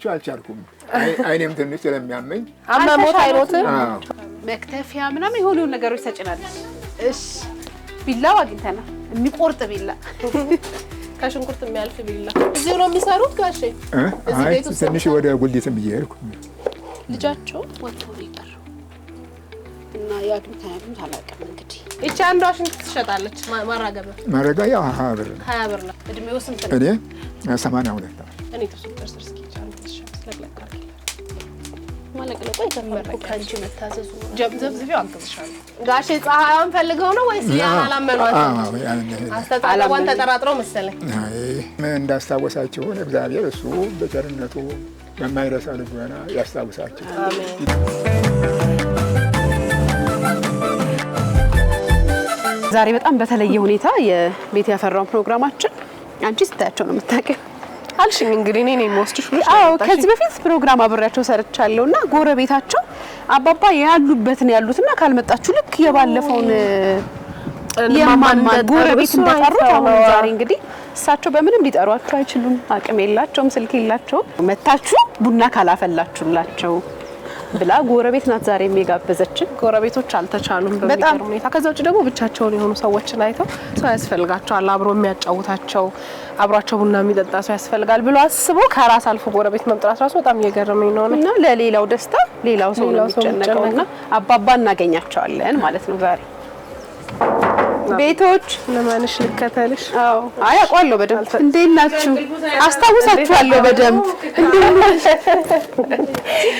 ልለያቸው አልቻልኩም። አይኔም ትንሽ ስለሚያመኝ አመሞት አይሮት መክተፊያ ምናምን የሆኑ ነገሮች ተጭናለች። እሺ ቢላው አግኝተናል። የሚቆርጥ ቢላ ከሽንኩርት የሚያልፍ ቢላ እዚህ ነው የሚሰሩት ጋሼ? እዚህ ቤት ውስጥ ትንሽ ወደ ጉልዲትም እየሄድኩ ልጃቸው ወጥቶ ይቀር እና ያግኝተናል አላውቅም። እንግዲህ እቺ አንዷ ሽንኩርት ትሸጣለች ማረጋያ 20 ብር ነው። እድሜው ስንት ነው? እኔ 82 እኔ ተሰጥተሽ እስኪ ቻንት ተሸጥ ለቅለቅ ማለቅለቁ የተመረቀ ካንቺ መታዘዙ ዘብዝቢው አልተዝሻለሁ። ጋሼ ፀሐይዋን ፈልገው ነው ወይስ ያላመኗት? አስተጣጣዋን ተጠራጥረው መሰለኝ። ምን እንዳስታወሳችሁ እግዚአብሔር እሱ በቸርነቱ በማይረሳ ልቦና ያስታውሳችሁ። አሜን። ዛሬ በጣም በተለየ ሁኔታ የቤት ያፈራው ፕሮግራማችን አንቺ ስታያቸው ነው የምታውቂው አልሽኝ። እንግዲህ እኔ ነኝ የምወስድሽ። አዎ ከዚህ በፊት ፕሮግራም አብሬያቸው ሰርቻለሁና ጎረቤታቸው አባባ ያሉበትን ያሉትና ካልመጣችሁ ልክ የባለፈውን የማማ ጎረቤት እንደጠሩት አሁን ዛሬ እንግዲህ እሳቸው በምንም ሊጠሯቸው አይችሉም። አቅም የላቸውም፣ ስልክ የላቸውም። መታችሁ ቡና ካላፈላችሁላቸው ብላ ጎረቤት ናት ዛሬ የሚጋበዘችን። ጎረቤቶች አልተቻሉም በሚገርም ሁኔታ። ከዛ ውጭ ደግሞ ብቻቸውን የሆኑ ሰዎችን አይተው ሰው ያስፈልጋቸዋል፣ አብሮ የሚያጫውታቸው አብሯቸው ቡና የሚጠጣ ሰው ያስፈልጋል ብሎ አስቦ ከራስ አልፎ ጎረቤት መምጣት ራሱ በጣም እየገረመኝ ነው። እና ለሌላው ደስታ ሌላው ሰው ነው የሚጨነቀውና አባባ እናገኛቸዋለን ማለት ነው ዛሬ። ቤቶች ለማንሽ ልከተልሽ? አዎ አይ አውቃለሁ በደንብ። እንዴት ናችሁ? አስታውሳችኋለሁ በደንብ።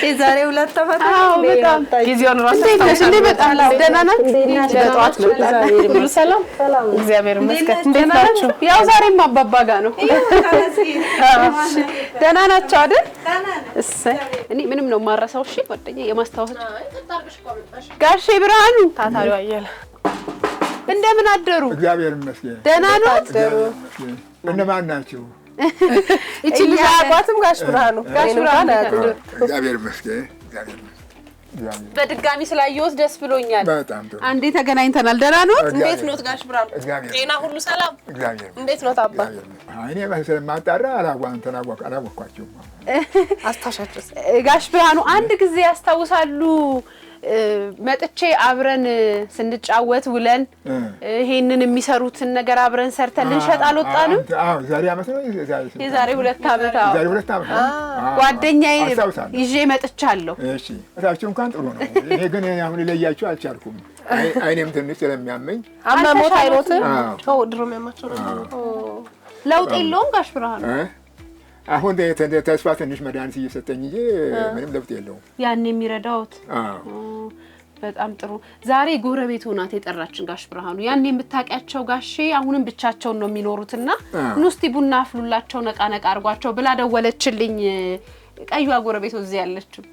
የዛሬ ሁለት ተፈታ። አዎ በጣም ጊዜውን ራሱ እንዴ በጣም ደህና ናችሁ? በጠዋት ሁሉ ሰላም? እግዚአብሔር ይመስገን። እንዴት ናችሁ? ያው ዛሬም አባባ ጋር ነው። ደህና ናችሁ አይደል? እሰይ እኔ ምንም ነው የማረሳው። እሺ ጓደኛዬ የማስታወስ ጋሼ ብርሃኑ ታታሪው አየለ እንደምን አደሩ? እግዚአብሔር ይመስገን። ደህና ነው? እነማን ናቸው? እቺ ልጅ አቋትም ጋሽ ብርሃኑ ጋር እግዚአብሔር ይመስገን። በድጋሚ ስላየሁት ደስ ብሎኛል። በጣም ጥሩ። አንዴ ተገናኝተናል። ደህና ነው? እንዴት ነው ጋሽ ብርሃኑ? ጤና ሁሉ ሰላም? እግዚአብሔር እንዴት ነው አባ? እኔ ስለማጣራ አላወቅኳቸውም። አስታውሻችሁስ? ጋሽ ብርሃኑ አንድ ጊዜ ያስታውሳሉ? መጥቼ አብረን ስንጫወት ውለን ይሄንን የሚሰሩትን ነገር አብረን ሰርተን ልንሸጥ አልወጣንም? አዎ ዛሬ አመት ነው። የዛሬ 2 አመት። አዎ ዛሬ 2 አመት ጓደኛዬ ይዤ መጥቻለሁ። እሺ እታችሁ እንኳን ጥሩ ነው። እኔ ግን አሁን ልለያቸው አልቻልኩም። አይኔም ትንሽ ስለሚያመኝ አመሞት አይሮት? አዎ ድሮም ያማቸው ነው። ለውጥ የለውም ጋሽ ብርሃኑ? አሁን ተስፋ ትንሽ መድኃኒት እየሰጠኝ እንጂ ምንም ለውጥ የለውም። ያን የሚረዳውት? አዎ በጣም ጥሩ። ዛሬ ጎረቤት ሆናት የጠራችን ጋሽ ብርሃኑ። ያን የምታውቂያቸው ጋሼ አሁንም ብቻቸውን ነው የሚኖሩትና ንስቲ ቡና አፍሉላቸው ነቃ ነቃ አርጓቸው ብላ ደወለችልኝ። ቀዩዋ ጎረቤት እዚህ ያለችው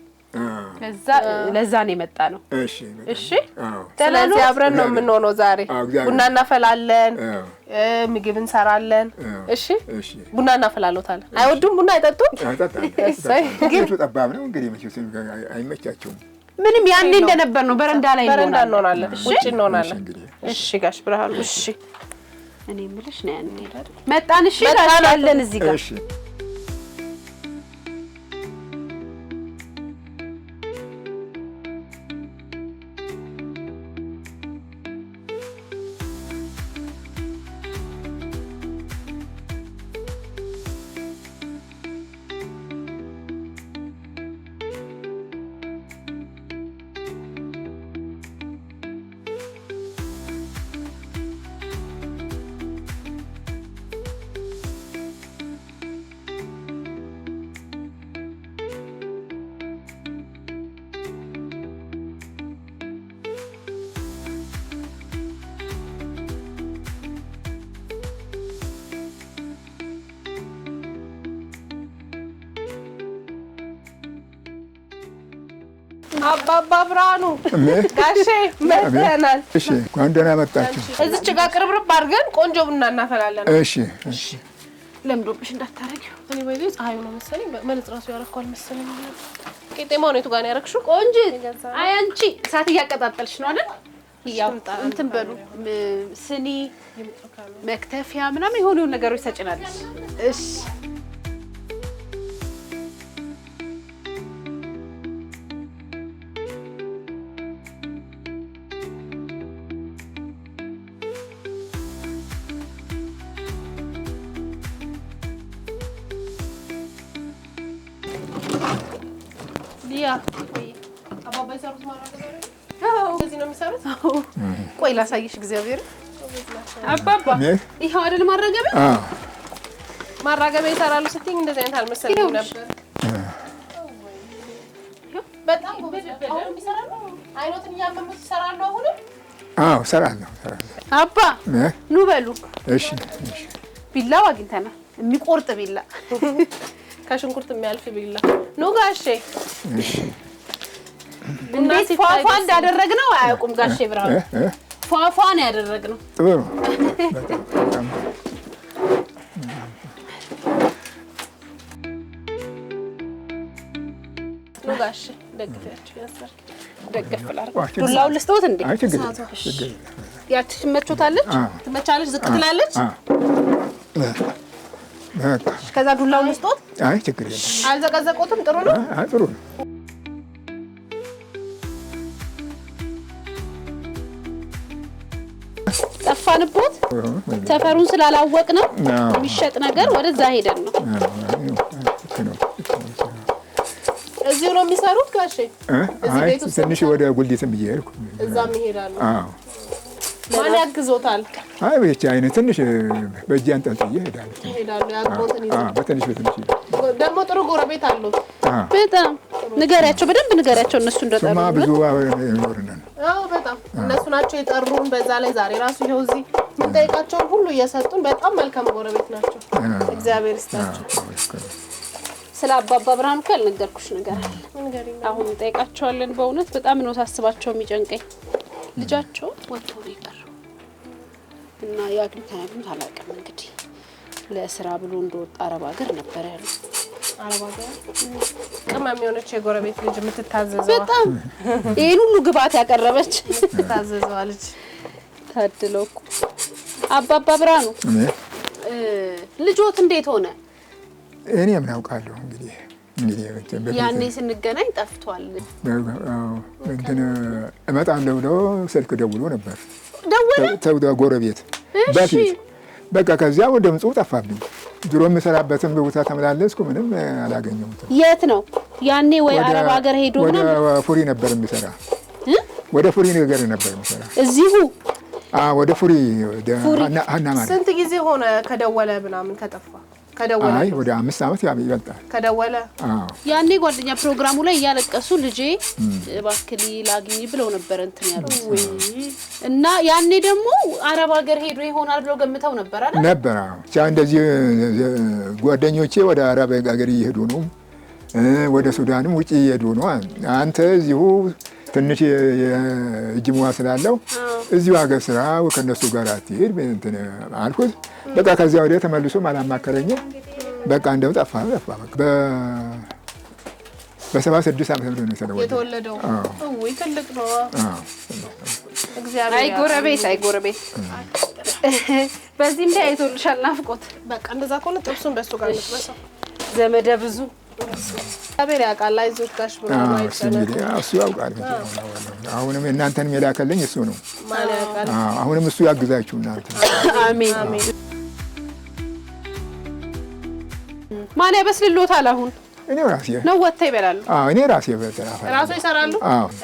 ለዛ ነው የመጣ ነው። እሺ እሺ ስለዚህ አብረን ነው የምንሆነው ዛሬ። ቡና እናፈላለን፣ ምግብ እንሰራለን። እሺ ቡና እናፈላለታለን። አይወዱም? ቡና አይጠጡም? እሰይ ግን ጠባብ ነው እንግዲህ መቼስ አይመቻቸውም። ምንም ያኔ እንደነበር ነው። በረንዳ ላይ እንሆናለን፣ ውጪ እንሆናለን። እሺ ጋሽ ብርሃኑ እሺ። እኔ የምልሽ ነው ያኔ መጣን። እሺ ታላለን እዚህ ጋር። እሺ አባባ ብርሃኑ ጋሼ መጥተናል። እሺ እንኳን ደህና መጣችሁ። እዚች ጋር ቅርብርብ አድርገን ቆንጆ ቡና እናፈላለን። እሺ እሺ ለምዶብሽ እንዳታረጊው። እኔ ባይዘ ፀሐዩ ነው መሰለኝ መነጽር ራሱ ያረኳል መሰለኝ። ቄጤማው ነው ጋር ያረክሽው ቆንጆ። አይ አንቺ እሳት እያቀጣጠልሽ ነው አይደል? ያው እንትን በሉ ስኒ መክተፊያ ምናምን የሆኑ ነገሮች ተጭናለሽ። እሺ ሊያ አባባ ይሰሩት ማራገቢያ እዚህ ነው የሚሰሩት። ቆይ ላሳይሽ እግዚአብሔር አባባ ይሄው አይደል ማራገቢያ ማራገቢያ ይሰራሉ ስትይኝ እንደዚህ አይነት አልመሰለኝም ነበር። በጣም ጎበዝ አሁን ይሰራሉ። አይኖትን እያመሙት ይሰራሉ አሁን? አዎ እሰራለሁ። አባ ኑ በሉ። እሺ ቢላው አግኝተናል። የሚቆርጥ ቢላ ከሽንኩርት የሚያልፍ ቢላ ኑ ጋሼ። እሺ እንዴት ፏፏ እንዳደረግነው አያውቁም ጋሼ ብርሃኑ። ፏፏ ነው ያደረግነው። ጥሩ ነው ጋሼ። ደግፈያችሁ ያስር ደግፈላር ዱላው ልስጥዎት እንዴ? አይ ችግር ያቺ ትመቾታለች? ትመቻለች? ዝቅ ትላለች? ከዛ ዱላው ልስጥዎት? አይ ችግር የለም። አልዘቀዘቁትም? ጥሩ ነው። አይ ጥሩ ነው። ጠፋንቦት ሰፈሩን ስላላወቅ ነው የሚሸጥ ነገር ወደዛ ሄደን ነው። እዚሁ ነው የሚሰሩት ጋሼ? አይ ትንሽ ወደ ጉልዲትም እየሄድኩ እዛም ይሄዳሉ። አዎ ማን ያግዞታል? አይ ብቻ አይነት ትንሽ በእጄ አንጠልጥዬ እሄዳለሁ። ያቆንትን ይዘው በትንሽ ደግሞ ጥሩ ጎረቤት አለው። በጣም ንገሪያቸው፣ በደንብ ንገሪያቸው እነሱ እንደጠሩ ስማ ብዙ ይኖርናል። አዎ በጣም እነሱ ናቸው የጠሩን። በዛ ላይ ዛሬ ራሱ ይኸው እዚህ የምንጠይቃቸውን ሁሉ እየሰጡን በጣም መልካም ጎረቤት ናቸው። እግዚአብሔር ይስጣቸው። ስለ አባባ ብርሃኑ እኮ ያልነገርኩሽ ነገር አለ። አሁን እንጠይቃቸዋለን። በእውነት በጣም ነው ሳስባቸው የሚጨንቀኝ። ልጃቸው ወጥቶ ነው የቀረው እና ያግኙት አላውቅም። እንግዲህ ለስራ ብሎ እንደወጣ አረብ ሀገር ነበር ያሉት። አረብ ሀገር ቅመም የሆነች የጎረቤት ልጅ የምትታዘዘው በጣም ይሄን ሁሉ ግብአት ያቀረበች ታዘዘዋ ልጅ ታድለው እኮ። አባባ ብርሃኑ ልጆት እንዴት ሆነ? እኔ ምን አውቃለሁ እንግዲህ ያኔ ስንገናኝ ጠፍቷል። እንትን እመጣለሁ ብሎ ስልክ ደውሎ ነበር። ደውሎ ጎረቤት በፊት በቃ ከዚያ ወደ ምጽኡ ጠፋብኝ። ድሮ የምሰራበትን ቦታ ተመላለስኩ፣ ምንም አላገኘሁትም። የት ነው ያኔ? ወይ አረብ ሀገር ሄዶ ነው? ወደ ፉሪ ነበር የሚሰራ። ወደ ፉሪ ነገር ነበር የሚሰራ እዚሁ። ወደ ፉሪ ሀና ማለት። ስንት ጊዜ ሆነ ከደወለ ምናምን ከጠፋ? ከደወለ አይ ወደ 5 ዓመት ይበልጣል ከደወለ። ያኔ ጓደኛ ፕሮግራሙ ላይ እያለቀሱ ልጄ እባክህ ላግኝ ብለው ነበር እንትን ያሉት። እና ያኔ ደግሞ አረብ ሀገር ሄዶ ይሆናል ብለው ገምተው ነበር አይደል? ነበር። አዎ እንደዚህ ጓደኞቼ ወደ አረብ ሀገር እየሄዱ ነው፣ ወደ ሱዳንም ውጪ እየሄዱ ነው። አንተ እዚሁ ትንሽ የእጅ ሙያ ስላለው እዚሁ ሀገር ስራ ከነሱ ጋር አትሄድ እንትን አልኩት። በቃ ከዚያ ወዲያ ተመልሶም አላማከረኝም። በቃ እንደው ጠፋ። በ76 ዓመት ነው የተወለደው። ወይ ትልቅ ነው። እግዚአብሔር አይ ጎረቤት በዚህም ላይ አይቶልሻል ናፍቆት። በቃ እንደዛ ከሆነ ጥብሱን በሱ ጋር ልትበሳው ዘመደ ብዙ እግዚአብሔር ያውቃል። አይዞሽ ጋሽ ብርሃኑ አይጨነቅ። እሱ ያውቃል። አሁንም እናንተንም የላከልኝ እሱ ነው። ማን ያውቃል? አሁንም እሱ ያግዛችሁ እናንተ። አሜን አሜን። ማን ያበስልሎታል አሁን? እኔ ራሴ ነው ወጥተው ይበላሉ? እኔ ራሴ በተራፋ ራሱ ይሰራሉ።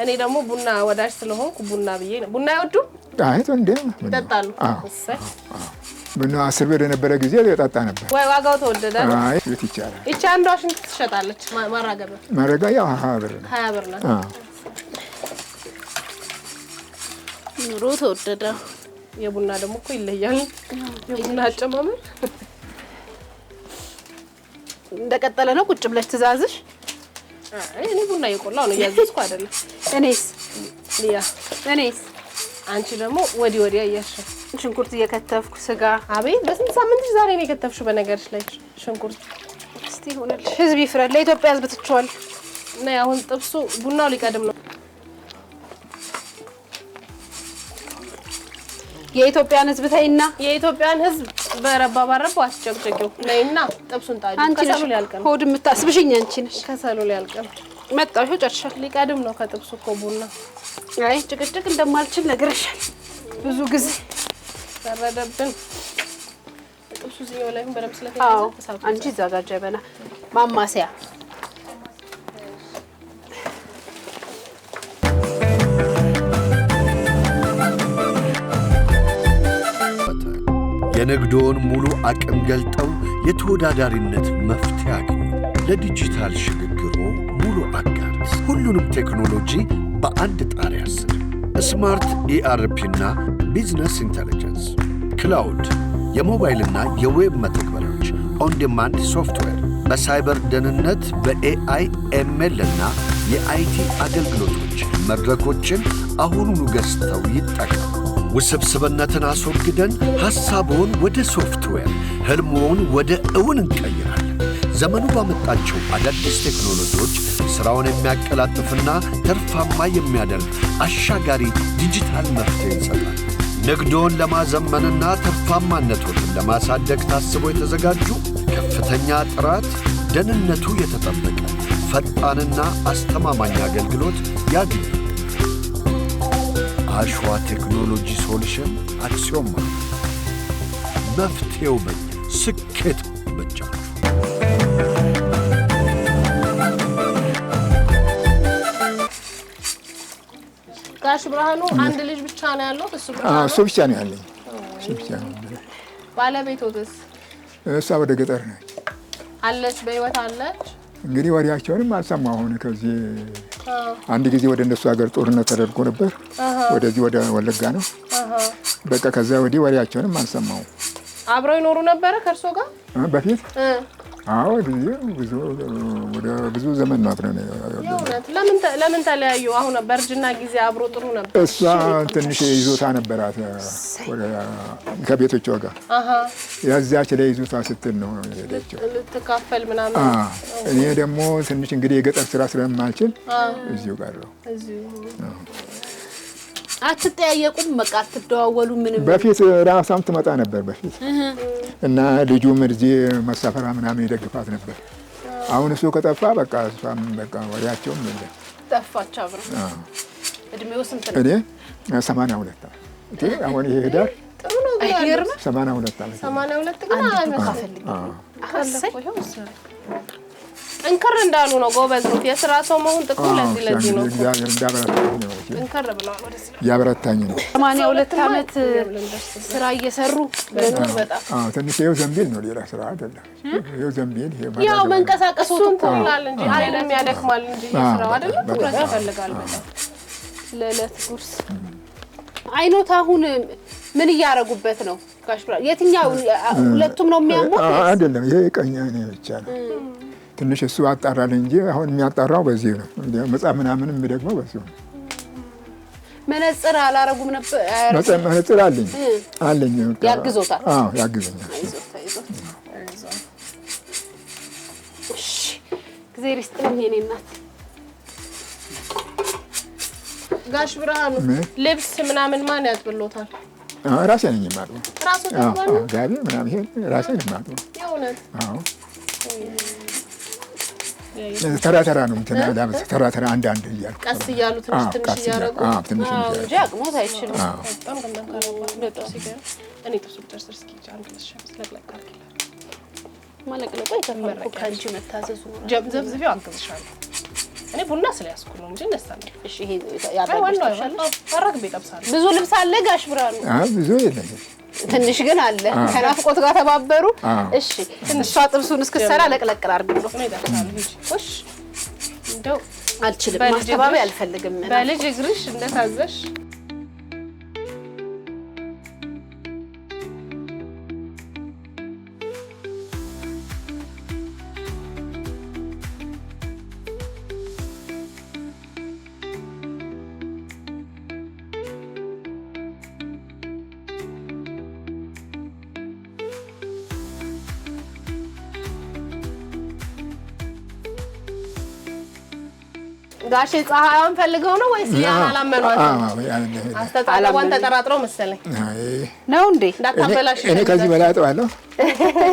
እኔ ደግሞ ቡና ወዳጅ ስለሆንኩ ቡና ብዬ ነው። ቡና ይወዱ? አይቶ እንደ ይጠጣሉ። ቡና 10 ብር የነበረ ጊዜ ጠጣ ነበር። ወይ ዋጋው ተወደደ? አይ ልት ይቻላል። እቺ አንዷ ሽንት ትሸጣለች። ማረጋያ 20 ብር ነው። 20 ብር ነው። ኑሮ ተወደደ። የቡና ደግሞ እኮ ይለያል። የቡና አጨማመር እንደቀጠለ ነው። ቁጭ ብለሽ ትዛዝሽ? አይ እኔ ቡና እየቆላው ነው፣ እያዘዝኩ አይደለም። እኔስ አንቺ ደግሞ ወዲያ እያልሽ ሽንኩርት እየከተፍኩ ስጋ። አቤት በስንት ሳምንትሽ ዛሬ ነው የከተፍሽው? በነገርሽ ላይ ሽንኩርት እስቲ ሆነልሽ። ህዝብ ይፍረድ። ለኢትዮጵያ ህዝብ ትችዋል። እና አሁን ጥብሱ ቡናው ሊቀድም ነው። የኢትዮጵያን ህዝብ ተይና፣ የኢትዮጵያን ህዝብ በረባ ባረባ አስጨቅጨቂው ነይና ጥብሱን ጣጂ። ከሰሉ ሊያልቅ ነው። ሆድ የምታስብሽኝ አንቺ ነሽ። ከሰሉ ሊያልቅ ነው። መጣሁ ጨርሻል። ሊቀድም ነው ከጥብሱ እኮ ቡና። አይ ጭቅጭቅ እንደማልችል ነግረሻል ብዙ ጊዜ። ተረደብን። ጥብሱ እዚህኛው ላይ በደምብ ስለተያዘ አንቺ ዘጋጀ በና ማማሲያ የንግዶን ሙሉ አቅም ገልጠው የተወዳዳሪነት መፍትሄ ያገኙ። ለዲጂታል ሽግግሩ ሙሉ አጋር ሁሉንም ቴክኖሎጂ በአንድ ጣሪያ ስር ስማርት ኢአርፒና ቢዝነስ ኢንተለጀንስ፣ ክላውድ፣ የሞባይልና የዌብ መተግበሪያዎች፣ ኦን ዲማንድ ሶፍትዌር፣ በሳይበር ደህንነት፣ በኤአይ ኤምኤል እና የአይቲ አገልግሎቶች መድረኮችን አሁኑኑ ገዝተው ይጠቀሙ። ውስብስብነትን አስወግደን ሐሳቦን ወደ ሶፍትዌር፣ ሕልሞን ወደ እውን እንቀይራለን። ዘመኑ ባመጣቸው አዳዲስ ቴክኖሎጂዎች ሥራውን የሚያቀላጥፍና ተርፋማ የሚያደርግ አሻጋሪ ዲጂታል መፍትሄ እንሰጣለን። ንግዶን ለማዘመንና ተርፋማነቶን ለማሳደግ ታስበው የተዘጋጁ ከፍተኛ ጥራት፣ ደህንነቱ የተጠበቀ ፈጣንና አስተማማኝ አገልግሎት ያግኙ። አሸዋ ቴክኖሎጂ ሶሉሽን አክሲዮን ማህበር። መፍትሄው በእኛ፣ ስኬት በእጃችሁ። ጋሽ ብርሃኑ አንድ ልጅ ብቻ ነው ያለው? እሱ ብቻ ነው ያለኝ። እሱ ብቻ ነው። ባለቤቶትስ? እሷ ወደ ገጠር ነች። አለች? በህይወት አለች? እንግዲህ ወዲያቸውንም አልሰማሁም። ከዚህ አንድ ጊዜ ወደ እነሱ ሀገር ጦርነት ተደርጎ ነበር። ወደዚህ ወደ ወለጋ ነው። በቃ ከዛ ወዲህ ወዲያቸውንም አልሰማሁም። አብረው ይኖሩ ነበረ ከእርሶ ጋር በፊት? አዎ ብዙ ዘመን ነው አብረን። ለምን ተለያዩ? አሁን በእርጅና ጊዜ አብሮ ጥሩ ነበር። እሷ ትንሽ ይዞታ ነበራት ከቤቶቿ ጋር። ያዛች ላይ ይዞታ ስትል ነው የሄደችው ልትካፈል ምናምን። እኔ ደግሞ ትንሽ እንግዲህ የገጠር ስራ ስለማልችል እዚሁ ቀረሁ። አትጠያየቁም? በቃ አትደዋወሉ? ምንም? በፊት ራሷም ትመጣ ነበር በፊት እና ልጁም እዚህ መሳፈራ ምናምን ይደግፋት ነበር። አሁን እሱ ከጠፋ በቃ እሷም በቃ ወዲያቸውም የለም፣ ጠፋች አብረው። እድሜው ስንት ነው? እኔ 82 ዓመት። አሁን ይሄ ሄዳር ጥሩ ነው ግን 82 ዓመት። 82 ግን ጠንከር እንዳሉ ነው። ጎበዝ ነው። የስራ ሰው መሆን ጥቅሙ ለዚህ ነው። እግዚአብሔር እንዳበረታኝ ነው። ጠንከር ብለዋል። ወደዚህ ያበረታኝ ነው። 82 ዓመት ስራ እየሰሩ በጣም ትንሽ ይኸው ዘንቢል ነው፣ ሌላ ስራ አይደለም። ይኸው ዘንቢል ያው መንቀሳቀሱን ትላል እንጂ አይደለም፣ ያደክማል እንጂ የስራው አይደለም። ትኩረት ይፈልጋል በጣም ለዕለት ጉርስ። አይኖት አሁን ምን እያረጉበት ነው ጋሽ ብርሃኑ? የትኛው ሁለቱም ነው የሚያሙት? አይደለም፣ ይሄ ቀኝ አይኔ ብቻ ነው። ትንሽ እሱ አጣራል እንጂ አሁን የሚያጣራው በዚህ ነው። መጽሐፍ ምናምንም ደግሞ በዚህ ነው። መነጽር አላረጉም ነበር? መነጽር አለኝ። ያግዞታል? አዎ ያግዘኛል። እሺ እግዚአብሔር ይስጥልኝ የኔ እናት። ጋሽ ብርሃኑ ልብስ ምናምን ማን ያጥብሎታል? ራሴ ነኝ የማጥበው። ራሱ ተባለ ጋቢ ምናምን ይሄ ራሴ ነኝ የማጥበው። የእውነት? አዎ ተራ ነው ተራ አንዳንድ እያልኩ ቀስ እያሉ ትንሽ እያደረጉ ትንሽ እንጂ አቅሞት አይችልም። በጣም ከመንከራባት ለጣው ሲገር እኔ ጥሱ ደርሰር እስኪ አንድ ለሸምስ ለቅለቅ አርኪላ ማለቅለቁ የተመረቀ ከአንቺ መታዘዙ ነው። ዘብዝቢው አግዝሻለሁ። እኔ ቡና ስለያዝኩ ነው እንጂ እንደሳለሁ። እሺ ይሄ ያባልሽ አራግ ቤተብሳለሁ። ብዙ ልብስ አለ ጋሽ ብርሃኑ? ብዙ የለኝም፣ ትንሽ ግን አለ። ከናፍቆት ጋር ተባበሩ። እሺ ትንሽ ጥብሱን እስክሰራ ለቅለቅ አድርግልኝ። እሺ እንደው አልችልም፣ ማስተባበያ አልፈልግም። በልጅ እግርሽ እንደታዘሽ ጋሽ ፀሐይዋን ፈልገው ነው ወይስ ያላመኗት? አስተጣጣዋን ተጠራጥረው መሰለኝ ነው እንዴ? እንዳታበላሽ እኔ ከዚህ በላይ አጥባለሁ።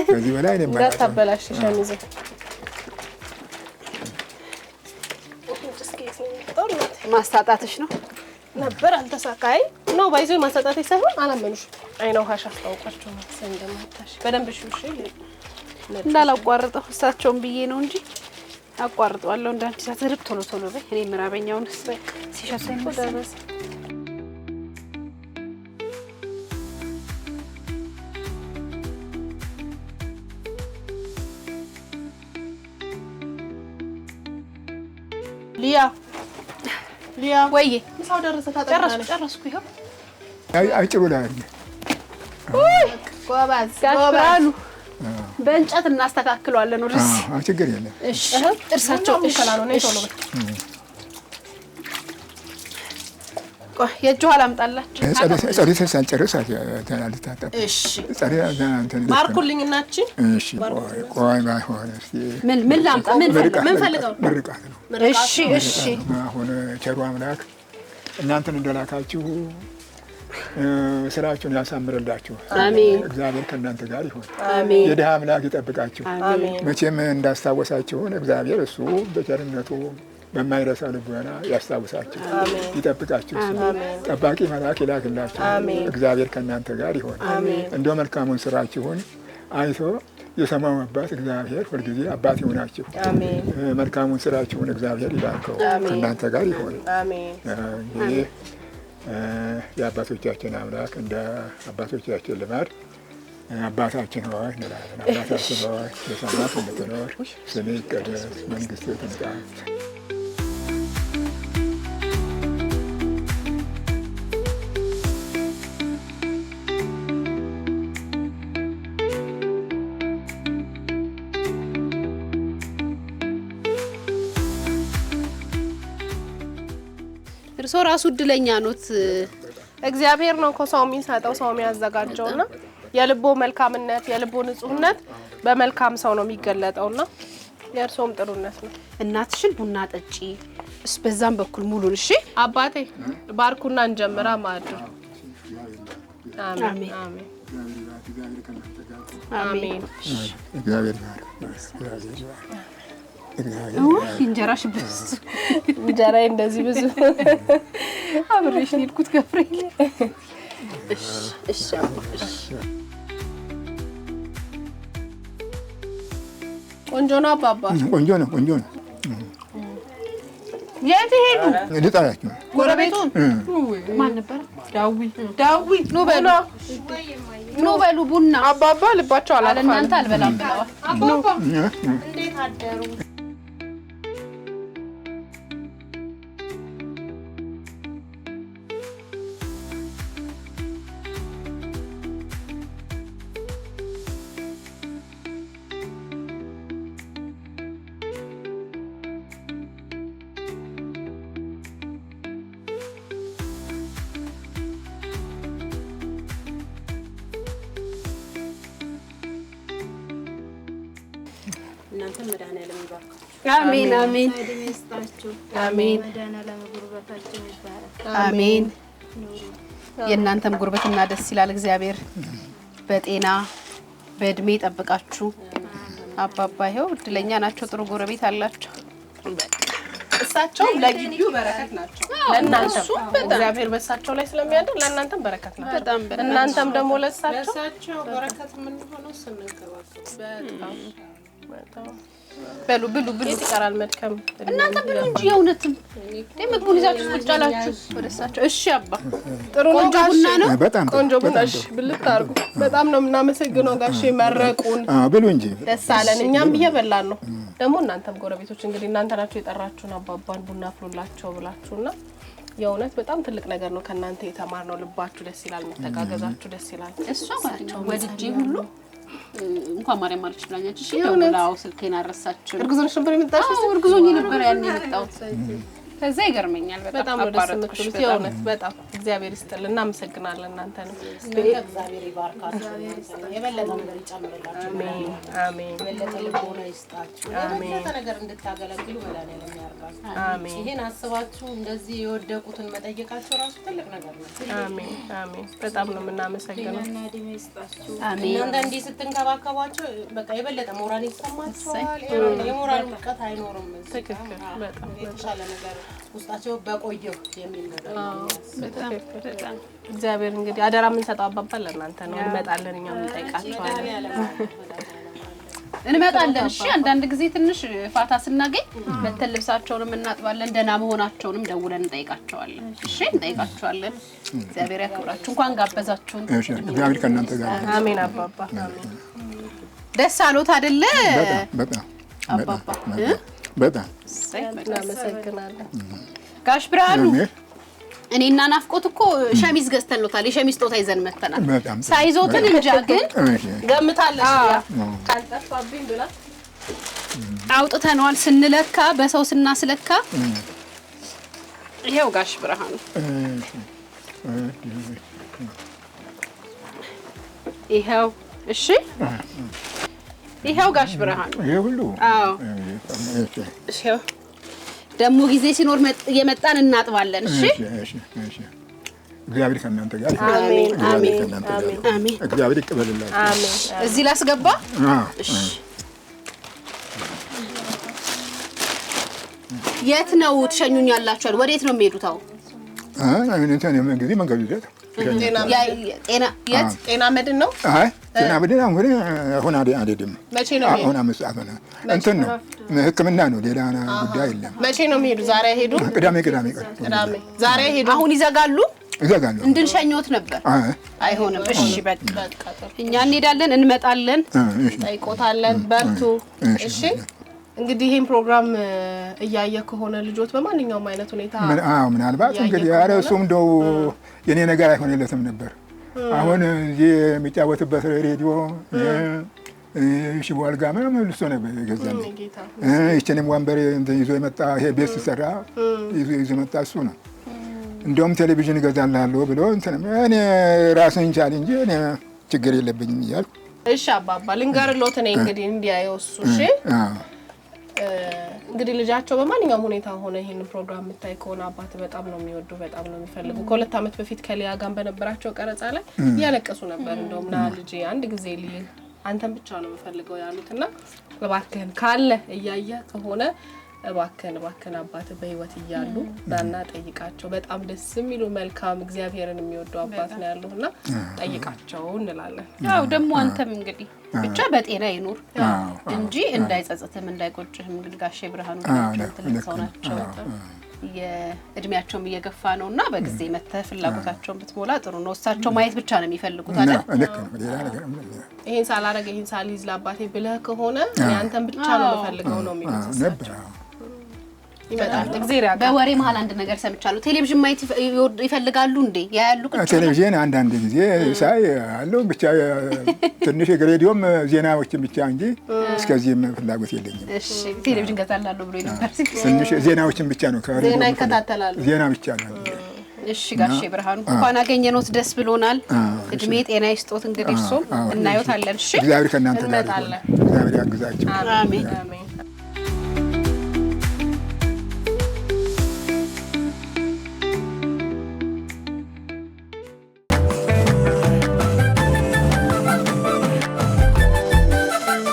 ከዚህ በላይ እኔ እንዳታበላሽ ሸሚዝ ማስታጣትሽ ነው ነበር አልተሳካይ ነው ባይዞ ማስታጣትሽ ሳይሆን አላመኑሽ። አይነው ሀሽ አስታውቃቸው ነው እንደማታሽ በደንብ እሺ እንዳላቋርጠው እሳቸውን ብዬ ነው እንጂ አቋርጠዋለሁ። እንዳንቺ ሳትርብ ቶሎ ቶሎ በይ። እኔ ምራበኛውን ሲሸተኝ ደረሰ። ሊያ ወይዬ ምሳው ደረሰ። ታጠቃለሽ? ጨረስኩ። ይኸው አጭሩ ላይ ጎበዝ ብርሃኑ በእንጨት እናስተካክለዋለን። ወርስ ችግር የለም። እሺ ጥርሳቸው ይከላሉ ነው ቶሎ ቆይ የእጅ ውሃ ላምጣላችሁ። ጸሎት ሳልጨርስ አልታጠብም። እሺ ማርኩልኝ እናችን። እሺ ቆይ ባይሆን እስኪ ምን ላምጣ? ምን ፈልገው? ምርቃት ነው። እሺ እሺ አሁን ቸሩ አምላክ እናንተን እንደላካችሁ ስራችሁን ያሳምርላችሁ። አሜን። እግዚአብሔር ከእናንተ ጋር ይሁን። አሜን። የድሃ አምላክ ይጠብቃችሁ። አሜን። መቼም እንዳስታወሳችሁን እግዚአብሔር እሱ በቸርነቱ በማይረሳ ልቦና ያስታውሳችሁ፣ ይጠብቃችሁ። ጠባቂ መልአክ ይላክላችሁ። እግዚአብሔር ከእናንተ ጋር ይሁን። እንደው መልካሙን ስራችሁን አይቶ የሰማው አባት እግዚአብሔር ሁልጊዜ አባት ይሆናችሁ። መልካሙን ስራችሁን እግዚአብሔር ይባርከው፣ ከእናንተ ጋር ይሁን። እንግዲህ የአባቶቻችን አምላክ እንደ አባቶቻችን ልማድ አባታችን ሆይ እንላለን። አባታችን ሆይ በሰማያት የምትኖር ስምህ ይቀደስ፣ መንግስትህ ትምጣ። እርሶ ራሱ እድለኛ ኖት። እግዚአብሔር ነው ሰው የሚሰጠው ሰው የሚያዘጋጀውና የልቦ መልካምነት የልቦ ንጹህነት በመልካም ሰው ነው የሚገለጠውና የእርሶም ጥሩነት ነው። እናትሽን ቡና ጠጪ፣ እስ በዛም በኩል ሙሉን። እሺ አባቴ ባርኩና እንጀምራ ማድር። አሜን አሜን አሜን። እግዚአብሔር እንጀራሽ ብዙ እንጀራዬ እንደዚህ ብዙ አብሬሽ ሄድኩት ገብርኤል። እሺ እሺ ቆንጆ ነው አባባ። ቆንጆ ነው ቆንጆ ነው። የት ሄዱ? ልጣላችሁ ጎረቤቱን ማን ነበር? ዳዊ ኑ በሉ ቡና። አባባ ልባቸው አላልፋል። እናንተ አልበላም ብለዋል። አባባ እንዴት አደሩ? እናንተም መድኃኒዓለም ይባርካችሁ። አሜን አሜን አሜን አሜን። የእናንተም ጉርበትና ደስ ይላል። እግዚአብሔር በጤና በእድሜ ጠብቃችሁ። አባባ ይኸው እድለኛ ናቸው። ጥሩ ጎረቤት አላቸው። እሳቸው ለግቢው በረከት ናቸው። ለእናንተም እግዚአብሔር በእሳቸው ላይ ስለሚያደር ለእናንተም በረከት ናቸው። በጣም እናንተም ደግሞ ለእሳቸው በረከት የምንሆነው ስንንከባከብ። በሉ ብሉ ብሉ። ይቀራል መድከም። እናንተ ብሉ እንጂ የእውነትም ምግቡን ይዛችሁ ቁጭ አላችሁ ወደ እሳቸው። እሺ አባ ጥሩ ቆንጆ ቡና ነው። በጣም ቆንጆ ቡና። እሺ ብልት አድርጉ። በጣም ነው የምናመሰግነው ጋሼ መረቁን። ብሉ እንጂ ደስ አለን። እኛም እየበላን ነው። ደግሞ እናንተም ጎረቤቶች እንግዲህ እናንተ ናችሁ የጠራችሁን አባባን ቡና አፍሉላቸው ብላችሁና የእውነት በጣም ትልቅ ነገር ነው ከእናንተ የተማርነው። ልባችሁ ደስ ይላል፣ መተጋገዛችሁ ደስ ይላል። እሷ ማለት ነው ወድጄ ሁሉ እንኳን ማርያም ማለች ብላኛች። እሺ ደውላው ስልኬን አረሳችሁ። እርጉዞች ነበር የመጣችው? እርጉዞኝ ነበር ያን የመጣሁት። ከዛ ይገርመኛል በጣም ደስ የምትሉት የእውነት በጣም እግዚአብሔር ይስጥልን። እናመሰግናለን። እናንተ ነው እግዚአብሔር ይባርካችሁ፣ የበለጠ ነገር ይጨምርላችሁ። አሜን አሜን። የበለጠ ልቦና ይስጣችሁ፣ የበለጠ ነገር እንድታገለግሉ መድኃኒዓለም ያርጋችሁ። አሜን። ይሄን አስባችሁ እንደዚህ የወደቁትን መጠየቃችሁ ራሱ ትልቅ ነገር ነው። አሜን አሜን። በጣም ነው የምናመሰግነው። እና እድሜ ይስጣችሁ። አሜን። እናንተ እንዲህ ስትንከባከቧቸው በቃ የበለጠ ሞራል ይሰማችኋል። የሞራል ውድቀት አይኖርም። ትክክል። በጣም የተሻለ ነገር ውስጣቸው በቆየው የሚል ነገር በጣም እግዚአብሔር እንግዲህ አደራ የምንሰጠው አባባ ለእናንተ ነው። እንመጣለን፣ እኛም እንጠይቃቸዋለን። እንመጣለን። እሺ አንዳንድ ጊዜ ትንሽ ፋታ ስናገኝ መተን ልብሳቸውንም እናጥባለን፣ ደህና መሆናቸውንም ደውለን እንጠይቃቸዋለን። እሺ እንጠይቃቸዋለን። እግዚአብሔር ያክብራችሁ። እንኳን ጋበዛችሁን። እሺ እግዚአብሔር ከእናንተ ጋር። አሜን አባባ። ደስ አሎት አይደለ? በጣም አባባ በጣም እናመሰግናለን ጋሽ ብርሃኑ። እኔና ናፍቆት እኮ ሸሚዝ ገዝተንሎታል። የሸሚዝ ጦታ ይዘን መተናል። ሳይዞትን እንጃ ግን ገምታለሽ ካልጠፋብኝ ብላ አውጥተነዋል። ስንለካ በሰው ስናስለካ ይሄው ጋሽ ብርሃኑ ይሄው። እሺ ይሄው ጋሽ ብርሃኑ ይሄ ሁሉ አዎ። እሺ ደግሞ ጊዜ ሲኖር እየመጣን እናጥባለን። እሺ እሺ። እግዚአብሔር ከእናንተ ጋር አሜን አሜን አሜን። እግዚአብሔር ይቀበልላችሁ። አሜን። እዚህ ላስገባ። እሺ የት ነው ትሸኙኛላችሁ? ወዴት ነው የሚሄዱት? አሁን ጊዜ መንገድ ይዘት ጤና መድን ነው። አይ ጤና መድን አሁን አይደለም። መቼ ነው? አሁን አመጻፍ ነው እንትን ነው ሕክምና ነው። ሌላ ጉዳይ የለም። መቼ ነው የሚሄዱ? ዛሬ ሄዱ። ቅዳሜ ዛሬ ሄዱ። አሁን ይዘጋሉ። ይዘጋሉ። እንድንሸኞት ነበር። አይሆንም። እሺ በቃ እኛ እንሄዳለን፣ እንመጣለን፣ ጠይቆታለን። በርቱ። እሺ እንግዲህ ይሄን ፕሮግራም እያየ ከሆነ ልጆት በማንኛውም አይነት ሁኔታ ምናልባት እንግዲህ ኧረ እሱም እንደው የኔ ነገር አይሆንለትም ነበር። አሁን እዚህ የሚጫወትበት ሬዲዮ ሽቦ አልጋ ምናምን እሱ ነበር የገዛልኝ። ይችንም ወንበር ይዞ የመጣ ይሄ ቤት ሲሰራ ይዞ የመጣ እሱ ነው። እንደውም ቴሌቪዥን እገዛልሃለሁ ብሎ እንትን እኔ ራስን ቻል እንጂ እኔ ችግር የለብኝም እያልኩ እሺ አባባ ልንገርልዎት እኔ እንግዲህ እንዲያየው እሱ እሺ እንግዲህ ልጃቸው በማንኛውም ሁኔታ ሆነ ይሄን ፕሮግራም የምታይ ከሆነ አባት በጣም ነው የሚወዱ፣ በጣም ነው የሚፈልጉ። ከ2 ዓመት በፊት ከሊያ ጋር በነበራቸው ቀረጻ ላይ ያለቀሱ ነበር። እንደውም ና ልጄ አንድ ጊዜ ልይ አንተን ብቻ ነው የምፈልገው ያሉትና እባክህን ካለ እያየ ከሆነ እባክህን አባት በህይወት እያሉ ዳና ጠይቃቸው። በጣም ደስ የሚሉ መልካም እግዚአብሔርን የሚወዱ አባት ነው ያሉና ጠይቃቸው እንላለን። ያው ደግሞ አንተም እንግዲህ ብቻ በጤና ይኑር እንጂ እንዳይጸጸትም እንዳይቆጭህም። እንግዲህ ጋሼ ብርሃኑ ትልቅ ናቸው። የእድሜያቸውም እየገፋ ነውና በጊዜ መተህ ፍላጎታቸውን ብትሞላ ጥሩ ነው። እሳቸው ማየት ብቻ ነው የሚፈልጉት አይደል? ይሄን ሳላረግ ይሄን ሳልይዝ ለአባቴ ብለህ ከሆነ አንተን ብቻ ነው የምፈልገው ነው የሚሉት። ይመጣል እግዚአብሔር ያውቃል። በወሬ መሀል አንድ ነገር ሰምቻለሁ። ቴሌቪዥን ማየት ይፈልጋሉ እንዴ? ያያሉ? ቴሌቪዥን አንዳንድ ጊዜ ሳይ አለው ብቻ ትንሽ ሬዲዮም ዜናዎችን ብቻ እንጂ እስከዚህም ፍላጎት የለኝም። እሺ ቴሌቪዥን ገዛላለሁ ብሎ ነበር። ትንሽ ዜናዎችን ብቻ ነው ከሬዲዮ ዜና ይከታተላሉ። ዜና ብቻ ነው። እሺ ጋሼ ብርሃኑ እንኳን አገኘነዎት ደስ ብሎናል። እድሜ ጤና ይስጦት። እንግዲህ እሱም እናየውታለን። እሺ እግዚአብሔር ከእናንተ ጋር ይሁን። እግዚአብሔር ያግዛችሁ። አሜን።